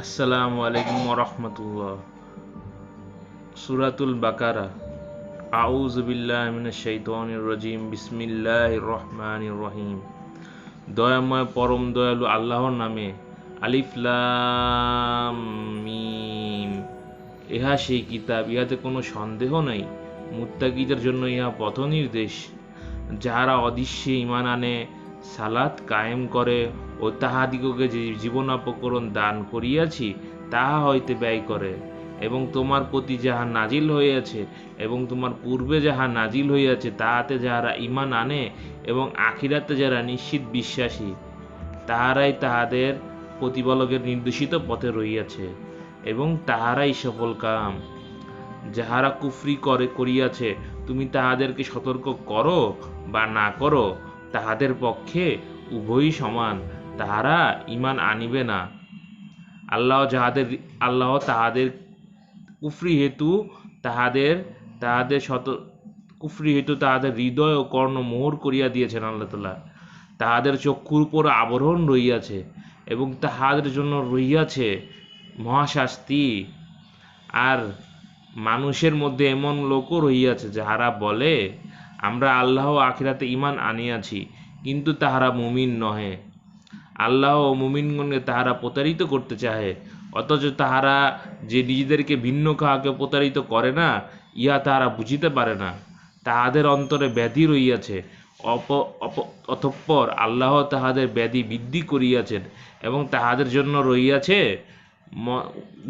আসসালামু আলাইকুম ওরহমতুল্লাহ। সূরাতুল বাকারা। আউযু বিল্লাহি মিনাশ শাইতানির রাজিম। বিসমিল্লাহির রহমানির রহিম। দয়াময় পরম দয়ালু আল্লাহর নামে। আলিফ লাম মিম। ইহা সেই কিতাব, ইহাতে কোনো সন্দেহ নাই। মুত্তাকিদের জন্য ইহা পথ নির্দেশ। যাহারা অদৃশ্যে ঈমান আনে, সালাত কায়েম করে ও তাহাদিগকে যে জীবনোপকরণ দান করিয়াছি তাহা হইতে ব্যয় করে, এবং তোমার প্রতি যাহা নাজিল হইয়াছে এবং তোমার পূর্বে যাহা নাজিল হইয়াছে তাহাতে যাহারা ঈমান আনে এবং আখিরাতে যারা নিশ্চিত বিশ্বাসী, তাহারাই তাহাদের প্রতিপালকের নির্দেশিত পথে রহিয়াছে এবং তাহারাই সফল কাম। যাহারা কুফরি করিয়াছে, তুমি তাহাদেরকে সতর্ক করো বা না করো, তাহাদের পক্ষে উভয়ই সমান। তাহারা ঈমান আনিবে না। আল্লাহ তাহাদের কুফরি হেতু তাহাদের হৃদয় ও কর্ণ মোহর করিয়া দিয়েছেন। আল্লাহ তাআলা তাহাদের চক্ষুর উপর আবরণ রহিয়াছে এবং তাহাদের জন্য রহিয়াছে মহাশাস্তি। আর মানুষের মধ্যে এমন লোকও রহিয়াছে যাহারা বলে, আমরা আল্লাহ ও আখিরাতে ঈমান আনিয়াছি, কিন্তু তাহারা মুমিন নহে। আল্লাহ ও মুমিনগণকে তাহারা প্রতারিত করতে চাহে, অথচ তাহারা যে নিজেদেরকে ভিন্ন কাহাকে প্রতারিত করে না, ইহা তাহারা বুঝিতে পারে না। তাহাদের অন্তরে ব্যাধি রহিয়াছে, অতঃপর আল্লাহ তাহাদের ব্যাধি বৃদ্ধি করিয়াছেন এবং তাহাদের জন্য রহিয়াছে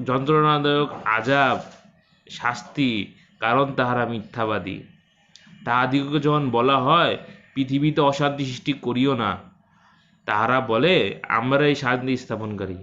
যন্ত্রণাদায়ক আযাব, শাস্তি, কারণ তাহারা মিথ্যাবাদী। তাহাদিগকে যখন বলা হয়, পৃথিবীতে অশান্তি সৃষ্টি করিও না, তাহারা বলে, আমরাই শান্তি স্থাপনকারী।